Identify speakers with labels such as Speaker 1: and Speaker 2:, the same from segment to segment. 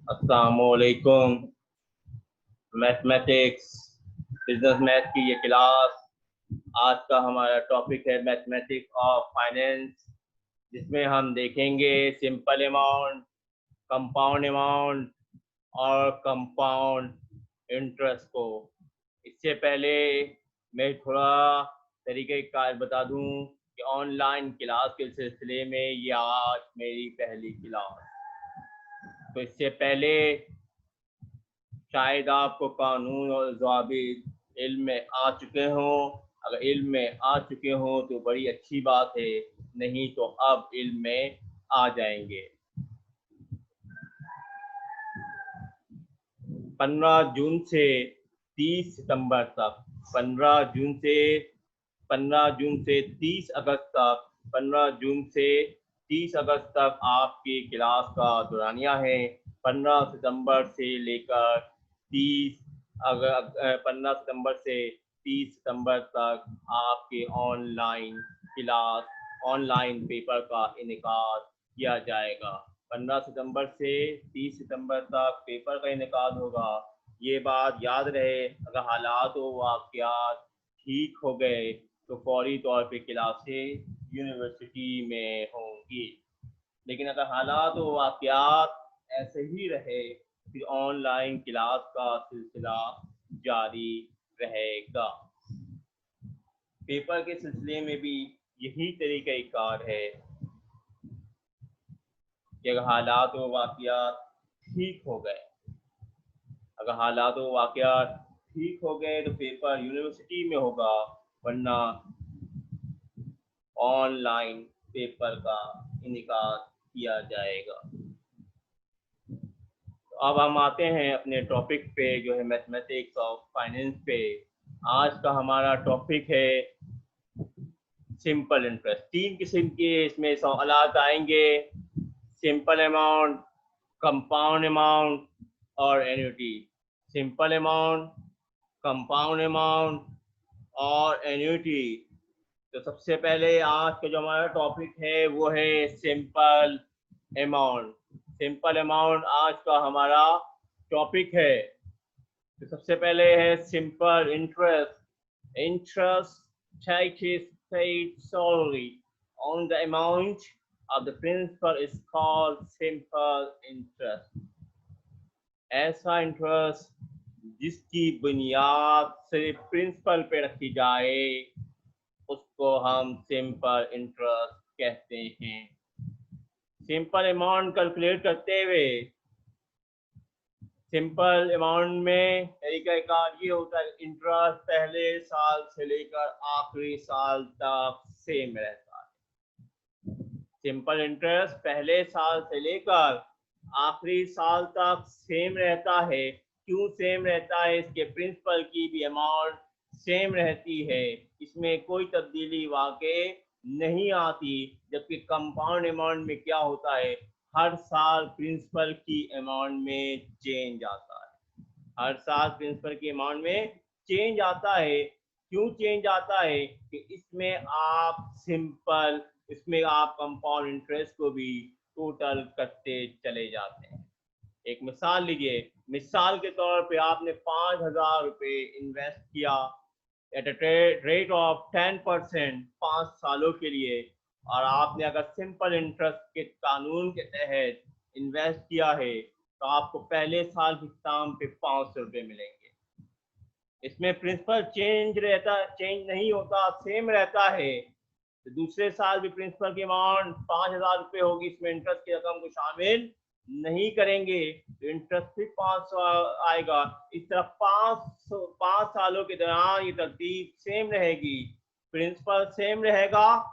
Speaker 1: अस्सलामुअलैकुम। Mathematics business math की ये क्लास, आज का हमारा टॉपिक है मैथमेटिक्स ऑफ फाइनेंस, जिसमें हम देखेंगे सिंपल अमाउंट, कंपाउंड अमाउंट और कंपाउंड इंटरेस्ट को। इससे पहले मैं थोड़ा तरीक़ेकार बता दूं कि ऑनलाइन क्लास के सिलसिले में ये आज मेरी पहली क्लास। तो इससे पहले शायद आपको कानून और ज़वाबित इल्म में आ चुके हों। अगर इल्म में आ चुके हों तो बड़ी अच्छी बात है, नहीं तो अब इल्म में आ जाएंगे। 15 जून से 30 सितंबर तक, 15 जून से 30 अगस्त तक, 15 जून से 30 अगस्त तक आपकी क्लास का दौरानिया है। 15 सितंबर से लेकर 15 सितंबर से 30 सितंबर तक आपके ऑनलाइन क्लास, ऑनलाइन पेपर का इनेकाद किया जाएगा। 15 सितंबर से 30 सितंबर तक पेपर का इनेकाद होगा। ये बात याद रहे, अगर हालात व वाक़यात ठीक हो गए तो फौरी तौर पे क्लासें यूनिवर्सिटी में होंगी, लेकिन अगर हालात व वाक़यात ऐसे ही रहे फिर ऑनलाइन क्लास का सिलसिला जारी रहेगा। पेपर के सिलसिले में भी यही तरीक़ाकार है कि अगर हालात व वाक़यात ठीक हो गए, अगर हालात व वाक़यात ठीक हो गए तो पेपर यूनिवर्सिटी में होगा, वरना ऑनलाइन पेपर का इनेकाद किया जाएगा। तो अब हम आते हैं अपने टॉपिक पे, जो है मैथमेटिक्स ऑफ फाइनेंस पे। आज का हमारा टॉपिक है सिंपल इंटरेस्ट। 3 किस्म के इसमें सवालात आएंगे: सिंपल अमाउंट, कंपाउंड अमाउंट और annuity. Simple amount, compound amount और एन्युटी। तो सबसे पहले आज का जो हमारा टॉपिक है वो है सिंपल अमाउंट। सिंपल अमाउंट आज का हमारा टॉपिक है। तो सबसे पहले है simple interest. Interest takes paid solely on the amount of the principal is called simple interest. ऐसा इंटरेस्ट जिसकी बुनियाद सिर्फ प्रिंसिपल पे रखी जाए उसको हम सिंपल इंटरेस्ट कहते हैं। सिंपल अमाउंट कैलकुलेट करते हुए सिंपल अमाउंट में तरीकाकार ये होता है, इंटरेस्ट पहले साल से लेकर आखिरी साल तक सेम रहता है। सिंपल इंटरेस्ट पहले साल से लेकर आखिरी साल तक सेम रहता है। क्यों सेम रहता है? इसके प्रिंसिपल की भी अमाउंट सेम रहती है, इसमें कोई तब्दीली वाकई नहीं आती। जबकि कंपाउंड अमाउंट में क्या होता है, हर साल प्रिंसिपल की अमाउंट में चेंज आता है। हर साल प्रिंसिपल की अमाउंट में चेंज आता है। क्यों चेंज आता है? कि इसमें आप कंपाउंड इंटरेस्ट को भी टोटल करते चले जाते हैं। एक मिसाल लीजिए, मिसाल के तौर पे आपने 5,000 रुपये इन्वेस्ट किया एट अ रेट ऑफ 10% 5 सालों के लिए, और आपने अगर सिंपल इंटरेस्ट के कानून के तहत इन्वेस्ट किया है तो आपको पहले साल के इख्ताम पे 500 रुपये मिलेंगे। इसमें प्रिंसिपल चेंज नहीं होता, सेम रहता है। तो दूसरे साल भी प्रिंसिपल की अमाउंट 5,000 रुपये होगी, इसमें इंटरेस्ट की रकम को शामिल नहीं करेंगे तो इंटरेस्ट फिर 500 आएगा। इस तरह 5 सालों के दौरान ये तरतीब सेम रहेगी, प्रिंसिपल सेम रहेगा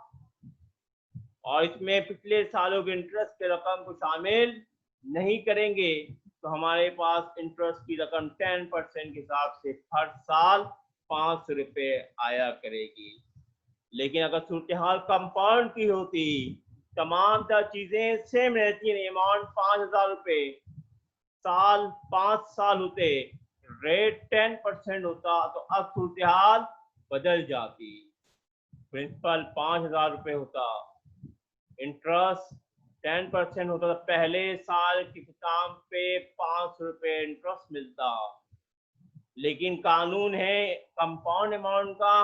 Speaker 1: और इसमें पिछले सालों के इंटरेस्ट के रकम को शामिल नहीं करेंगे। तो हमारे पास इंटरेस्ट की रकम 10% के हिसाब से हर साल 500 रुपये आया करेगी। लेकिन अगर सूरत हाल कंपाउंड की होती, तमाम चीजें सेम रहती हैं, अमाउंट 5,000 रुपये, साल 5 साल होते, रेट 10% होता, तो अब सूरत हाल बदल जाती। प्रिंसिपल 5,000 रुपये होता, इंटरेस्ट 10% होता था, पहले साल के खिताम पे 500 रुपये इंटरेस्ट मिलता। लेकिन कानून है कंपाउंड अमाउंट का।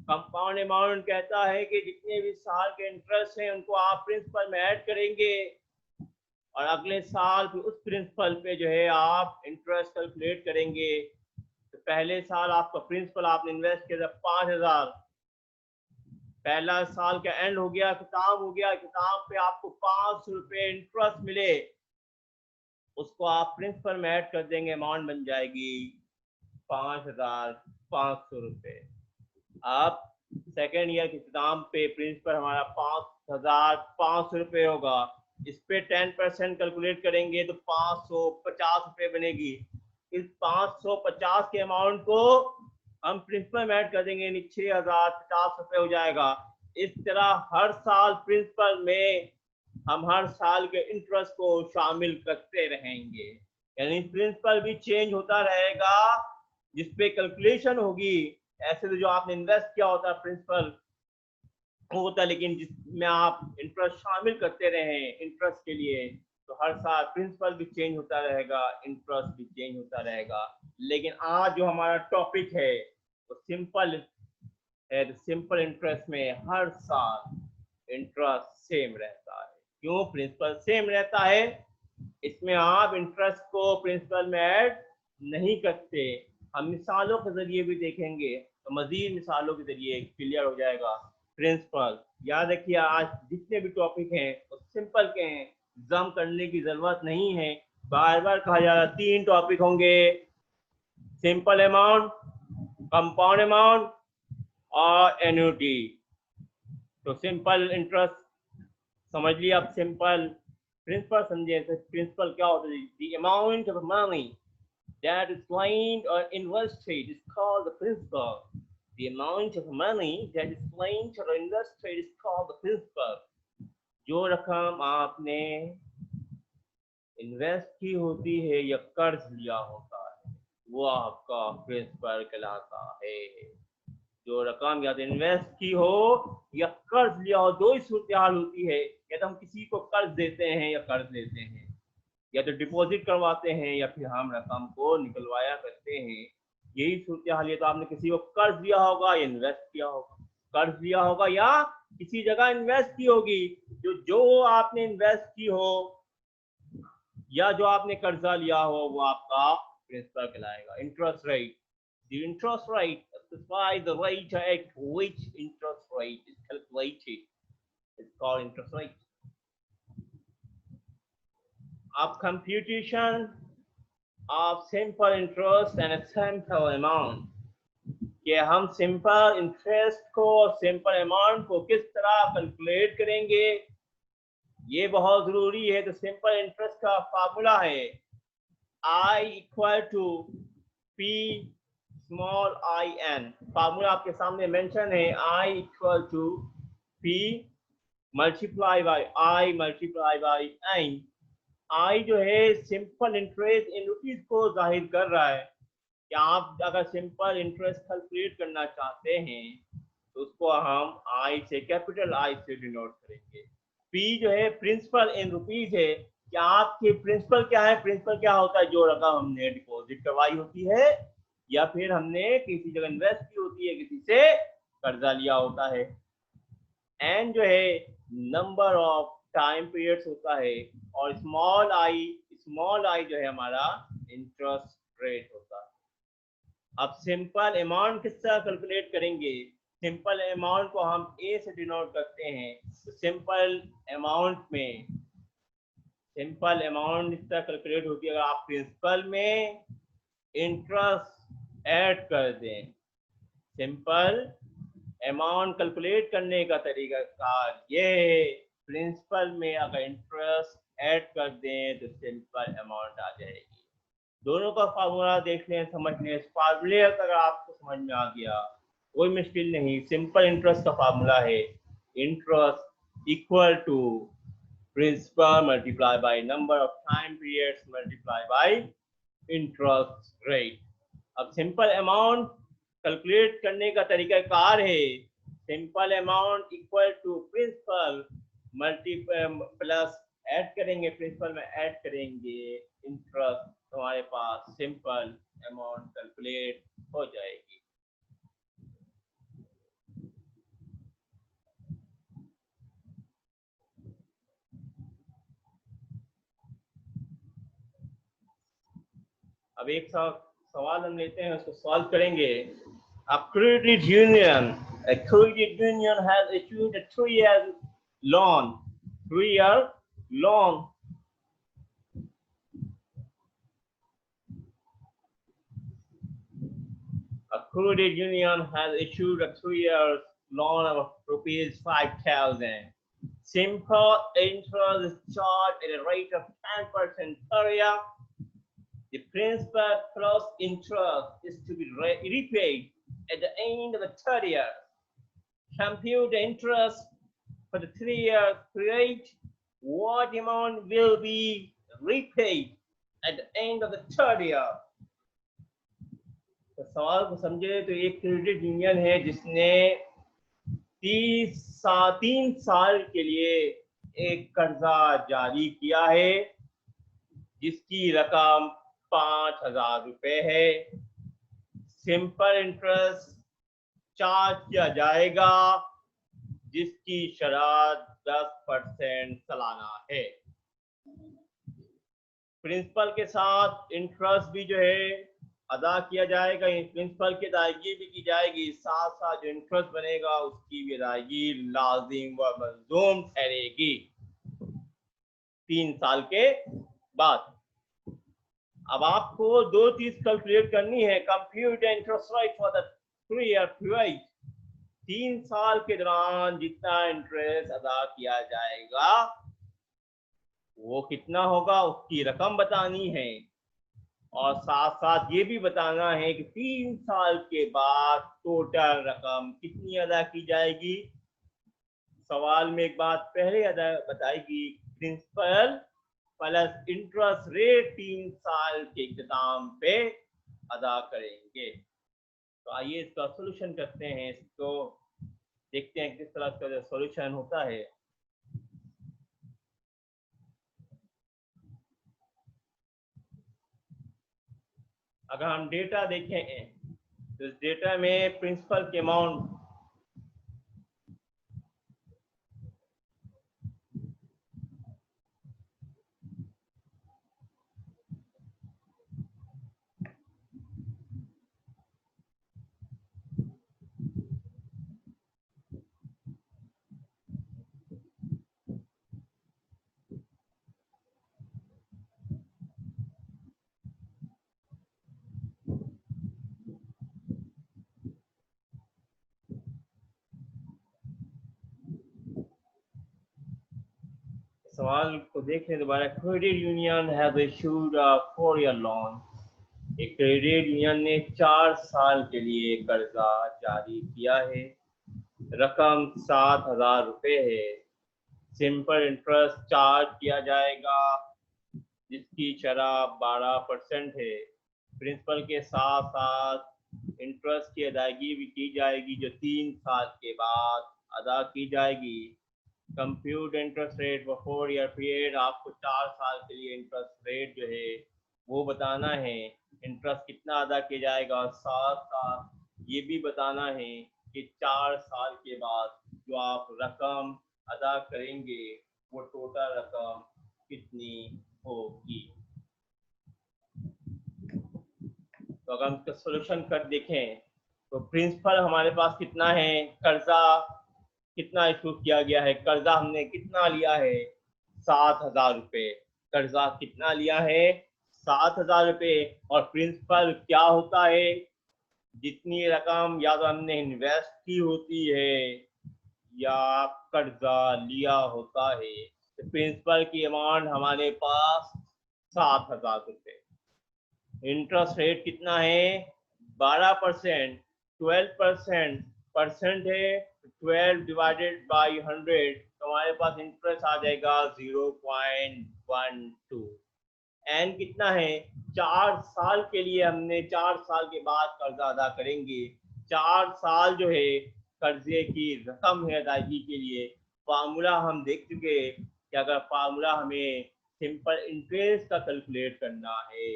Speaker 1: कंपाउंड अमाउंट कहता है कि जितने भी साल के इंटरेस्ट हैं उनको आप प्रिंसिपल में ऐड करेंगे और अगले साल फिर उस प्रिंसिपल पे जो है आप इंटरेस्ट कैलकुलेट करेंगे। तो पहले साल आपका प्रिंसिपल आपने इन्वेस्ट किया 5,000, पहला साल का एंड हो गया, खिताब हो गया, खिताब पे आपको 500 रुपये इंटरेस्ट मिले, उसको आप प्रिंसिपल में ऐड कर देंगे, अमाउंट बन जाएगी 5,500 रुपये। अब सेकेंड ईयर के खिताब पे प्रिंसिपल हमारा 5,500 रुपये होगा, इस पे 10% कैलकुलेट करेंगे तो 550 रुपये बनेगी। इस 550 के अमाउंट को हम प्रिंसिपल में ऐड कर देंगे, 6,050 रुपये हो जाएगा। इस तरह हर साल प्रिंसिपल में हम हर साल के इंटरेस्ट को शामिल करते रहेंगे, यानी प्रिंसिपल भी चेंज होता रहेगा जिसपे कैलकुलेशन होगी। ऐसे तो जो आपने इन्वेस्ट किया होता है प्रिंसिपल होता है, लेकिन जिसमें आप इंटरेस्ट शामिल करते रहे इंटरेस्ट के लिए, तो हर साल प्रिंसिपल भी चेंज होता रहेगा, इंटरेस्ट भी चेंज होता रहेगा। लेकिन आज जो हमारा टॉपिक है वो सिंपल है। तो सिंपल इंटरेस्ट में हर साल इंटरेस्ट सेम रहता है। क्यों प्रिंसिपल सेम रहता है? इसमें आप इंटरेस्ट को प्रिंसिपल में ऐड नहीं करते। हम मिसालों के जरिए भी देखेंगे तो मजीद मिसालों के जरिए क्लियर हो जाएगा प्रिंसिपल। याद रखिए आज जितने भी टॉपिक हैं वो सिंपल के हैं, जम करने की जरूरत नहीं है। बार बार कहा जा रहा 3 टॉपिक होंगे, सिंपल अमाउंट, कंपाउंड अमाउंट और एन्युटी। तो सिंपल इंटरेस्ट समझ लिया, अब सिंपल प्रिंसिपल समझे। प्रिंसिपल क्या होता है? The amount of money that is claimed or invested is called the principal. The amount of money that is claimed or invested is called the principal. जो रकम आपने इन्वेस्ट की होती है या कर्ज लिया होता है वो आपका प्रिंसिपल कहलाता है। जो रकम या तो इन्वेस्ट की हो या कर्ज लिया हो, दो ही सूरत हाल होती है, या तो हम किसी को कर्ज देते हैं या कर्ज लेते हैं, या तो डिपॉजिट करवाते हैं या फिर हम रकम को निकलवाया करते हैं। यही सूरत हाल है। तो आपने किसी को कर्ज दिया होगा या इन्वेस्ट किया होगा, कर्ज दिया होगा या किसी जगह इन्वेस्ट की होगी। जो आपने इन्वेस्ट की हो या जो आपने कर्जा लिया हो वो आपका प्रिंसिपल कहलाएगा। Interest rate, the interest rate specifies the rate at which interest rate is calculated. It's called interest rate. Of computation of simple interest and a simple amount, कि हम सिंपल इंटरेस्ट को और सिंपल अमाउंट को किस तरह calculate करेंगे, ये बहुत जरूरी है। तो सिंपल इंटरेस्ट का फार्मूला है I equal to P small I N. Formula आपके सामने मेंशन है, I equal to P multiply by I multiply by N। I जो है सिंपल इंटरेस्ट इन रुपीज को जाहिर कर रहा है कि आप अगर सिंपल इंटरेस्ट कैलकुलेट करना चाहते हैं तो उसको हम I से, कैपिटल I से डिनोट करेंगे। P जो है प्रिंसिपल इन रुपीज है कि आपके प्रिंसिपल क्या है? प्रिंसिपल क्या होता है? जो रकम हमने डिपॉजिट करवाई होती है या फिर हमने किसी जगह इन्वेस्ट की होती है, किसी से कर्जा लिया होता है। N जो है नंबर ऑफ टाइम पीरियड्स होता है और स्मॉल आई जो है हमारा इंटरेस्ट रेट होता है। अब सिंपल अमाउंट किस तरह कैलकुलेट करेंगे? सिंपल अमाउंट को हम A से डिनोट करते हैं। तो सिंपल अमाउंट में सिंपल अमाउंट इस तरह कैलकुलेट होती है, अगर आप प्रिंसिपल में इंटरेस्ट ऐड कर दें। सिंपल अमाउंट कैलकुलेट करने का तरीका कार ये है, प्रिंसिपल में अगर इंटरेस्ट ऐड कर दें तो सिंपल अमाउंट आ जाएगी। दोनों का फार्मूला देख लें, समझ लें। इस फार्मूले अगर आपको समझ में आ गया कोई मुश्किल नहीं। सिंपल इंटरेस्ट का फार्मूला है interest equal to principal multiply by number of time periods multiply by interest rate. अब सिंपल अमाउंट कैलकुलेट करने का तरीका कार है simple amount equal to principal plus add करेंगे, प्रिंसिपल में ऐड करेंगे इंटरेस्ट, तो हमारे पास सिंपल अमाउंट कैलकुलेट हो जाएगी। अब एक सवाल हम लेते हैं, उसको सॉल्व करेंगे। A credit union has issued a 3-year loan. 3-year loan. A credit union has issued a 3-year loan of rupees 5,000. Simple interest is charged at a rate of 10% per year. The principal plus interest is to be repaid at the end of the third year. Compute the interest for the 3-year period. What amount will be repaid at the end of the third year? तो सवाल को समझे तो एक credit union है जिसने 3 साल के लिए एक कर्जा जारी किया है जिसकी रकम 5,000 रुपए है। सिंपल इंटरेस्ट चार्ज किया जाएगा जिसकी शरत 10% सालाना है। प्रिंसिपल के साथ इंटरेस्ट भी जो है अदा किया जाएगा, प्रिंसिपल की अदायगी भी की जाएगी, साथ साथ जो इंटरेस्ट बनेगा उसकी भी अदायगी लाजिम व मलजूम ठहरेगी 3 साल के बाद। अब आपको 2 चीज कैलकुलेट करनी है। Compute interest rate for the 3-year period। 3 साल के दौरान जितना इंटरेस्ट अदा किया जाएगा वो कितना होगा, उसकी रकम बतानी है, और साथ साथ ये भी बताना है कि 3 साल के बाद टोटल रकम कितनी अदा की जाएगी। सवाल में एक बात पहले अदा बताएगी, प्रिंसिपल प्लस इंटरेस्ट रेट 3 साल के इख्तिताम पे अदा करेंगे। तो आइए इसका सॉल्यूशन करते हैं, इसको देखते हैं किस तरह का सॉल्यूशन होता है। अगर हम डेटा देखें तो इस डेटा में प्रिंसिपल के अमाउंट सवाल को देख लें दोबारा। Credit union has issued a 4-year loan. एक क्रेडिट यूनियन ने 4 साल के लिए कर्जा जारी किया है, रकम 7,000 रुपए है। सिंपल इंटरेस्ट चार्ज किया जाएगा जिसकी शरह 12% है। प्रिंसिपल के साथ साथ इंटरेस्ट की अदायगी भी की जाएगी जो 3 साल के बाद अदा की जाएगी। Compute interest rate for 4-year period. आपको 4 साल के लिए इंटरेस्ट रेट जो है वो बताना है, इंटरेस्ट कितना अदा किया जाएगा, और साथ साथ ये भी बताना है कि 4 साल के बाद जो आप रकम अदा करेंगे वो टोटल रकम कितनी होगी। तो अगर हम इसका सोल्यूशन कर देखें तो प्रिंसिपल हमारे पास कितना है, कर्जा कितना इशू किया गया है, कर्जा हमने कितना लिया है, 7,000 रुपए। कर्जा कितना लिया है, 7,000 रुपए। और प्रिंसिपल क्या होता है, जितनी रकम या तो हमने इन्वेस्ट की होती है या कर्जा लिया होता है। तो प्रिंसिपल की अमाउंट हमारे पास 7,000 रुपए। इंटरेस्ट रेट कितना है, 12%। 12% है, 12 डिवाइडेड बाई 100, तो हमारे पास इंटरेस्ट आ जाएगा 0.12। एन कितना है, 4 साल के लिए हमने 4 साल के बाद कर्जा अदा करेंगे। 4 साल जो है कर्जे की रकम है अदायगी के लिए। फार्मूला हम देख चुके, कि अगर फार्मूला हमें सिंपल इंटरेस्ट का कैलकुलेट करना है,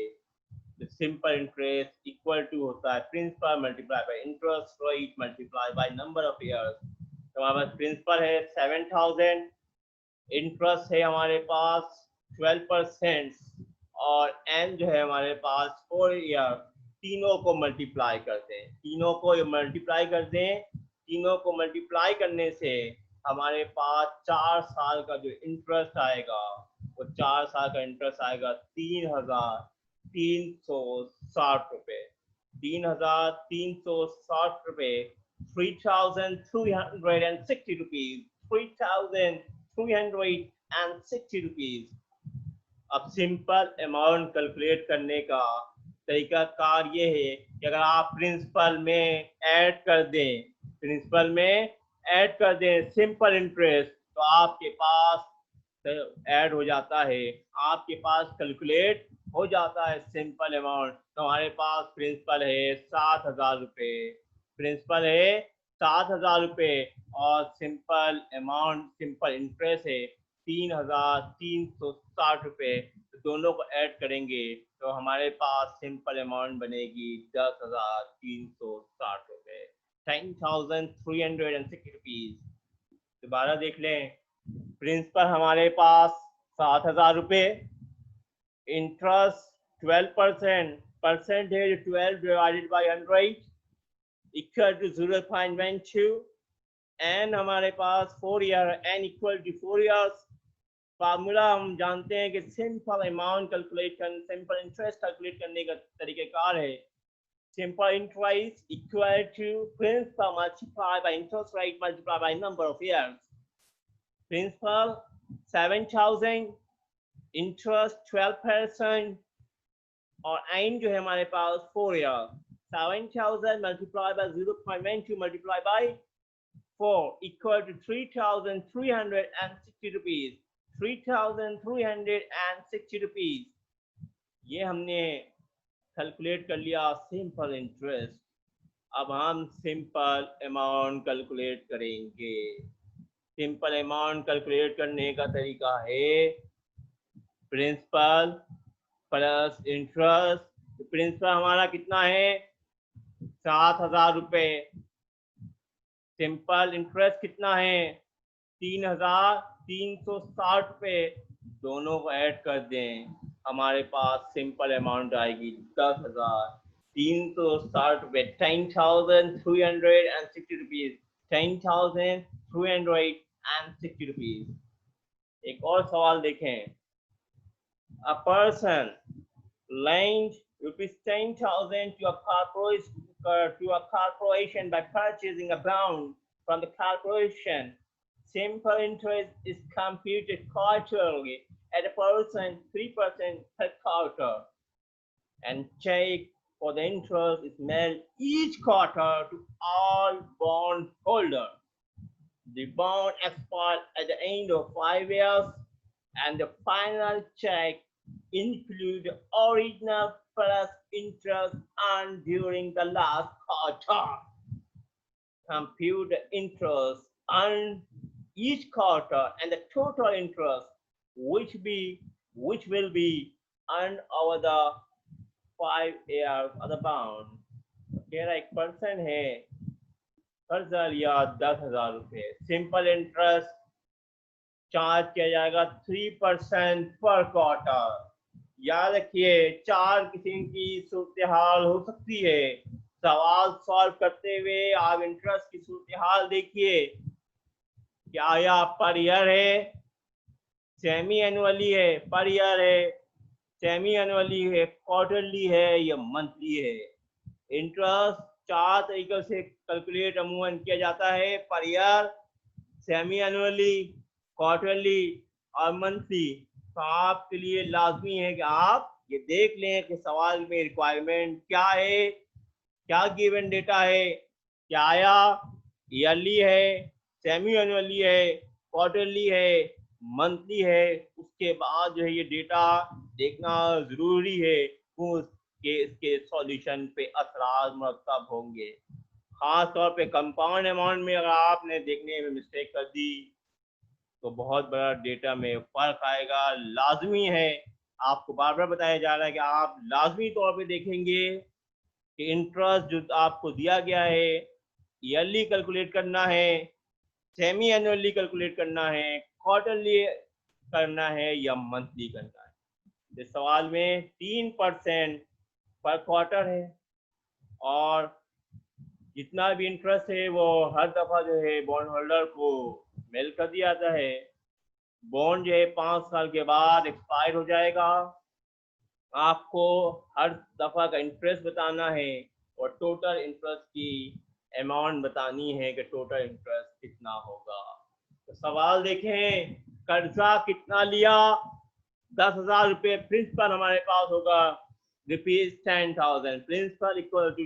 Speaker 1: तो सिंपल इंटरेस्ट इक्वल टू होता है principal multiply by interest rate multiply by number of years. तो हमारे पास प्रिंसिपल है 7000, इंटरेस्ट है हमारे पास 12% और एन जो है हमारे पास 4 ईयर। तीनों को मल्टीप्लाई करते हैं, तीनों को मल्टीप्लाई कर दें। तीनों को मल्टीप्लाई करने से हमारे पास 4 साल का जो इंटरेस्ट आएगा वो 4 साल का इंटरेस्ट आएगा 3360 रुपए। 3360 रुपए, 3360 रुपीज, 3360 रुपीज। अब सिंपल अमाउंट कैलकुलेट करने का तरीका कार ये है कि अगर आप प्रिंसिपल में ऐड कर दें, प्रिंसिपल में ऐड कर दें सिंपल इंटरेस्ट, तो आपके पास ऐड हो जाता है, आपके पास कैलकुलेट हो जाता है सिंपल अमाउंट। तो हमारे पास प्रिंसिपल है 7000 रुपये, प्रिंसिपल है 7000 रुपये और सिंपल अमाउंट सिंपल इंटरेस्ट है 3360 रुपये। तो दोनों को ऐड करेंगे तो हमारे पास सिंपल अमाउंट बनेगी 10,360 रुपये, 10,360 रुपीज। दोबारा देख लें, प्रिंसिपल हमारे पास 7000 रुपये, इंटरेस्ट 12%, परसेंट है 12 divided by 100 equal to 0.12, N हमारे पास 4 year, N equal to 4 years. Formula हम जानते हैं कि सिंपल अमाउंट कैलकुलेट करने, सिंपल इंटरेस्ट कैलकुलेट करने का तरीक़ाकार है simple interest equal to principal multiply by interest rate multiply by number of years. Principal 7000, interest 12% और एन जो है हमारे पास 4 year. 7000 multiply by 0.12 multiply by 4 equal to 3360 rupees, 3360 rupees. ये हमने कैलकुलेट कर लिया सिंपल इंटरेस्ट। अब हम सिंपल अमाउंट कैलकुलेट करेंगे। सिंपल अमाउंट कैलकुलेट करने का तरीका है प्रिंसिपल प्लस इंटरेस्ट। प्रिंसिपल हमारा कितना है 7000 रुपये, सिंपल इंटरेस्ट कितना है 3360 रुपये, दोनों को ऐड कर दें हमारे पास सिंपल अमाउंट आएगी 10,360 रुपये, 10,360 रुपीज, 10,360 रुपीज। एक और सवाल देखें, a person lent rupees 10,000 to a corporation by purchasing a bond from the corporation. Simple interest is computed quarterly at a percent 3% per quarter, and check for the interest is mailed each quarter to all bond holders. The bond expires at the end of 5 years, and the final check include the original plus interest earned during the last quarter. Compute the interest earned each quarter and the total interest which will be earned over the 5 years of the bond. मेरा 1% है, कर्जा लिया 10,000 रुपये, simple interest charge किया जाएगा 3% पर quarter. याद रखिए 4 किस्म की सूरत हाल हो सकती है। सवाल सॉल्व करते हुए आप इंटरेस्ट की सूरत हाल देखिए, क्या यह पर ईयर है, सेमी एनुअली है, पर ईयर है, सेमी एनुअली है, क्वार्टरली है या मंथली है। इंटरेस्ट 4 तरीकों से कैलकुलेट अमूमन किया जाता है, per year, semi annually, quarterly और मंथली। तो आपके लिए लाजमी है कि आप ये देख लें कि सवाल में रिक्वायरमेंट क्या है, क्या गिवन डेटा है, क्या आया ईयरली है, सेमी एनुअली है, क्वार्टरली है, मंथली है। उसके बाद जो है ये डेटा देखना जरूरी है कि इसके सॉल्यूशन पे असरार मुरतब होंगे। खास तौर पे कंपाउंड अमाउंट में अगर आपने देखने में मिस्टेक कर दी तो बहुत बड़ा डेटा में फर्क आएगा। लाजमी है, आपको बार बार बताया जा रहा है कि आप लाजमी तौर पे देखेंगे कि इंटरेस्ट जो आपको दिया गया है ईयरली कैलकुलेट करना है, सेमी एनुअली कैलकुलेट करना है, क्वार्टरली करना है या मंथली करना है। इस सवाल में 3% पर क्वार्टर है और जितना भी इंटरेस्ट है वो हर दफा जो है बॉन्ड होल्डर को मेल कर दिया जाता है। बॉन्ड जो है 5 साल के बाद एक्सपायर हो जाएगा। आपको हर दफा का इंटरेस्ट बताना है और टोटल इंटरेस्ट की अमाउंट बतानी है कि टोटल इंटरेस्ट कितना होगा। तो सवाल देखें, कर्जा कितना लिया? 10,000 रुपये प्रिंसिपल हमारे पास होगा ₹10,000। Principal equal to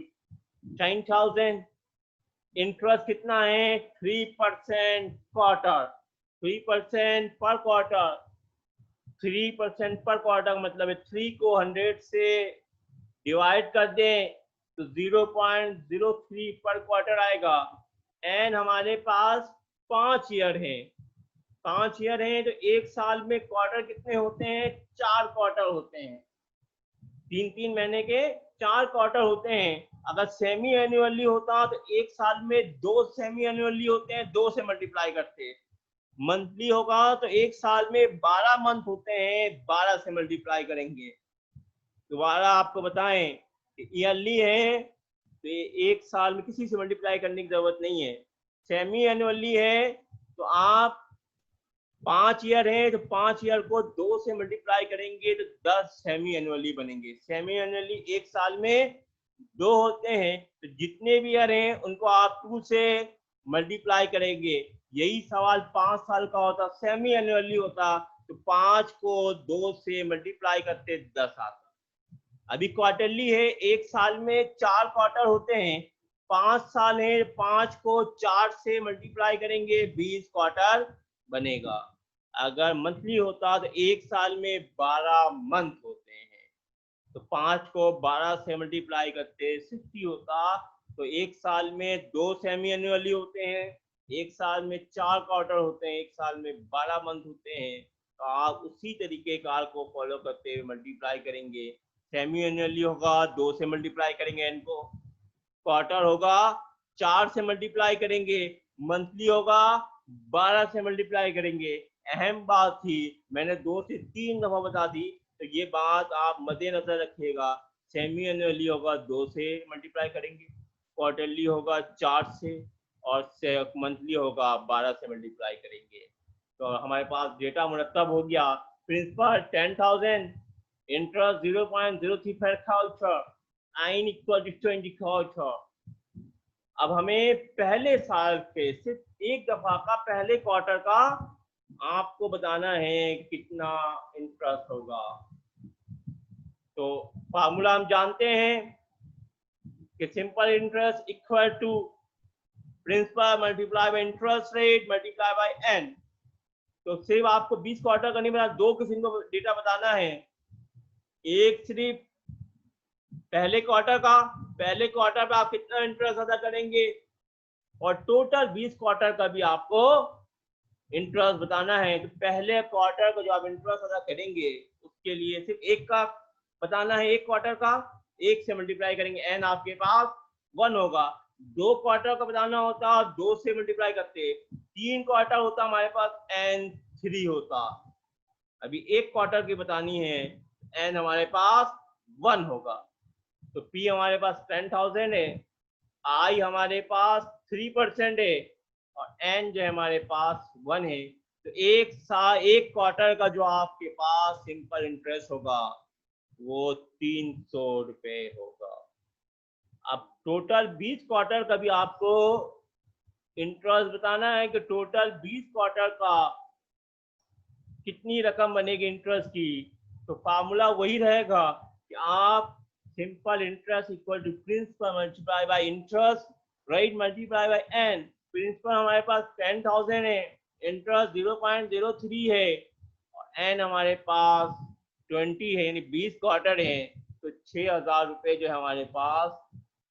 Speaker 1: 10,000। इंटरेस्ट कितना है? 3% क्वार्टर, 3% पर क्वार्टर। 3% पर क्वार्टर का मतलब है 3 को 100 से डिवाइड कर दें तो 0.03 पर क्वार्टर आएगा। एंड हमारे पास 5 ईयर है, 5 ईयर है तो एक साल में क्वार्टर कितने होते हैं? 4 क्वार्टर होते हैं। 3-3 महीने के 4 क्वार्टर होते हैं। अगर सेमी एनुअली होता तो एक साल में 2 सेमी एनुअली होते हैं, 2 से मल्टीप्लाई करते हैं। मंथली होगा तो एक साल में 12 मंथ होते हैं, 12 से मल्टीप्लाई करेंगे। दोबारा आपको बताएं कि ईयरली है तो एक साल में किसी से मल्टीप्लाई करने की जरूरत नहीं है। सेमी एनुअली है तो आप 5 ईयर है तो 5 ईयर को 2 से मल्टीप्लाई करेंगे तो 10 सेमी एनुअली बनेंगे। सेमी एनुअली एक साल में 2 होते हैं तो जितने भी ईयर हैं उनको आप 2 से मल्टीप्लाई करेंगे। यही सवाल 5 साल का होता, सेमी एनुअली होता तो 5 को 2 से मल्टीप्लाई करते 10 आता। अभी क्वार्टरली है, एक साल में 4 क्वार्टर होते हैं। 5 साल है, 5 को 4 से मल्टीप्लाई करेंगे 20 क्वार्टर बनेगा। अगर मंथली होता तो एक साल में 12 मंथ होते हैं तो 5 को 12 से मल्टीप्लाई करते 60 होता। तो एक साल में 2 सेमी एनुअली होते हैं, एक साल में 4 क्वार्टर होते हैं, एक साल में 12 मंथ होते हैं। तो आप उसी तरीके कार को फॉलो करते हुए मल्टीप्लाई करेंगे। सेमी एनुअली होगा 2 से मल्टीप्लाई करेंगे एन को, क्वार्टर होगा 4 से मल्टीप्लाई करेंगे, मंथली होगा 12 से मल्टीप्लाई करेंगे। अहम बात थी, मैंने 2 से 3 दफा बता दी तो ये बात आप मद्देनजर रखिएगा। सेमी एनुअली होगा 2 से मल्टीप्लाई करेंगे, क्वार्टरली होगा 4 से और मंथली होगा 12 से मल्टीप्लाई करेंगे। तो हमारे पास डेटा मुरतब हो गया। प्रिंसिपल 10,000, इंटरेस्ट 0.03 culture, आइन इक्वल टू 20 culture। अब हमें पहले साल के सिर्फ एक दफा का पहले क्वार्टर का आपको बताना है कितना इंटरेस्ट होगा। तो फार्मूला हम जानते हैं कि simple interest equal to principal multiply by interest rate multiply by N. तो सिर्फ आपको 20 क्वार्टर का नहीं बता, 2 किस्म का डेटा बताना है। एक सिर्फ पहले क्वार्टर का, पहले क्वार्टर पे आप कितना इंटरेस्ट अदा करेंगे और टोटल 20 क्वार्टर का भी आपको इंटरेस्ट बताना है। तो पहले क्वार्टर को जो आप इंटरेस्ट अदा करेंगे उसके लिए सिर्फ एक का बताना है, एक क्वार्टर का, एक से मल्टीप्लाई करेंगे, एन आपके पास 1 होगा। 2 क्वार्टर का बताना होता 2 से मल्टीप्लाई करते, 3 क्वार्टर होता हमारे पास एन 3 होता। अभी एक क्वार्टर की बतानी है, एन हमारे पास 1 होगा। तो पी हमारे पास 10,000 है, आई हमारे पास 3% है और एन जो है हमारे पास 1 है। तो एक क्वार्टर का जो आपके पास सिंपल इंटरेस्ट होगा वो 300 रुपए होगा। अब टोटल 20 क्वार्टर का भी आपको इंटरेस्ट बताना है कि टोटल 20 क्वार्टर का कितनी रकम बनेगी इंटरेस्ट की। तो फार्मूला वही रहेगा कि आप simple interest equal to principal multiply by interest, right, multiply by N. Principal हमारे पास 10,000 है, इंटरेस्ट 0.03 है और एन हमारे पास 20 है, यानी 20 क्वार्टर है। तो 6,000 रुपए जो है हमारे पास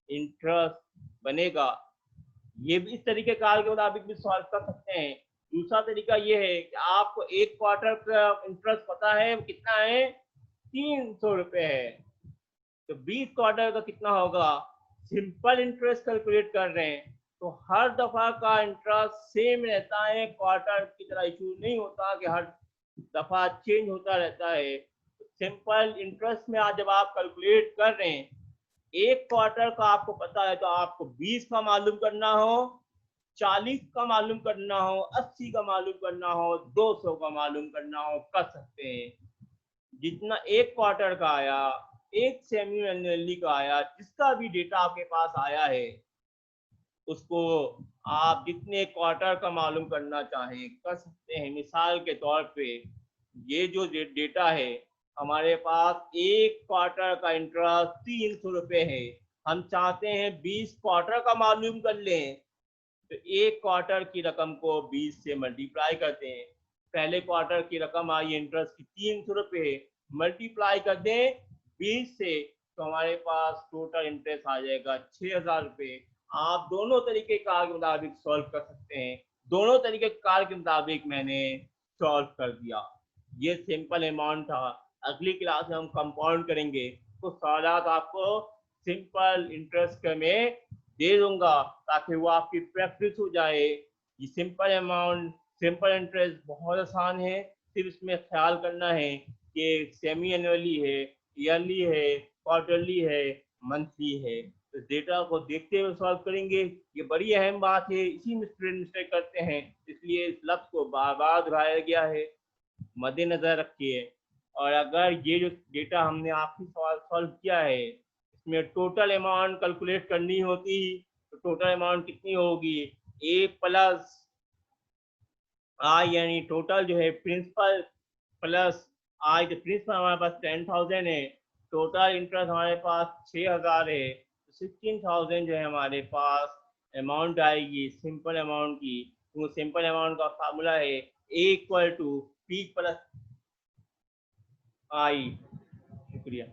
Speaker 1: इंटरेस्ट बनेगा। ये भी इस तरीके कार के मुताबिक भी सॉल्व कर सकते हैं। दूसरा तरीका ये है कि आपको एक क्वार्टर का इंटरेस्ट पता है कितना है, 300 रुपए है, तो 20 क्वार्टर का कितना होगा, सिंपल इंटरेस्ट कैलकुलेट कर रहे हैं तो हर दफा का इंटरेस्ट सेम रहता है, क्वार्टर की तरह इशू नहीं होता कि हर दफा चेंज होता रहता है। सिंपल इंटरेस्ट में आज जब आप कैलकुलेट कर रहे हैं, एक क्वार्टर का आपको पता है तो आपको 20 का मालूम करना हो, 40 का मालूम करना हो, 80 का मालूम करना हो, 200 का मालूम करना हो, कर सकते हैं। जितना एक क्वार्टर का आया, एक सेमी एनुअली का आया, जिसका भी डेटा आपके पास आया है उसको आप जितने क्वार्टर का मालूम करना चाहें कर सकते हैं। मिसाल के तौर पे ये जो डेटा है, हमारे पास एक क्वार्टर का इंटरेस्ट 300 रुपए है, हम चाहते हैं 20 क्वार्टर का मालूम कर लें, तो एक क्वार्टर की रकम को 20 से मल्टीप्लाई करते हैं। पहले क्वार्टर की रकम आई इंटरेस्ट की 300 रुपए, मल्टीप्लाई कर दें 20 से, तो हमारे पास टोटल इंटरेस्ट आ जाएगा 6,000 रुपए। आप दोनों तरीके कार के मुताबिक सॉल्व कर सकते हैं। दोनों तरीके कार के मुताबिक मैंने सॉल्व कर दिया। ये सिंपल अमाउंट था। अगली क्लास में हम कंपाउंड करेंगे तो सवालात आपको सिंपल इंटरेस्ट में दे दूंगा ताकि वो आपकी प्रैक्टिस हो जाए। ये सिंपल अमाउंट, सिंपल इंटरेस्ट बहुत आसान है। सिर्फ इसमें ख्याल करना है कि सेमी एनुअली है, ईयरली है, क्वार्टरली है, मंथली है। तो डेटा को देखते हुए सॉल्व करेंगे। ये बड़ी अहम बात है, इसी में स्टूडेंट मिस्टेक करते हैं, इसलिए इस लफ्ज को बार बार दोहराया गया है, मद्देनजर रखिए। और अगर ये जो डेटा हमने आखिरी सवाल सॉल्व किया है इसमें टोटल अमाउंट कैलकुलेट करनी होती तो टोटल अमाउंट कितनी होगी, ए प्लस आई, यानी टोटल जो है प्रिंसिपल प्लस आई, तो प्रिंसिपल हमारे पास 10,000 है, टोटल इंटरेस्ट हमारे पास 6,000 है, तो 16,000 जो है हमारे पास अमाउंट आएगी सिंपल अमाउंट की। तो सिंपल अमाउंट का फार्मूला है ए इक्वल टू पी प्लस आई। शुक्रिया।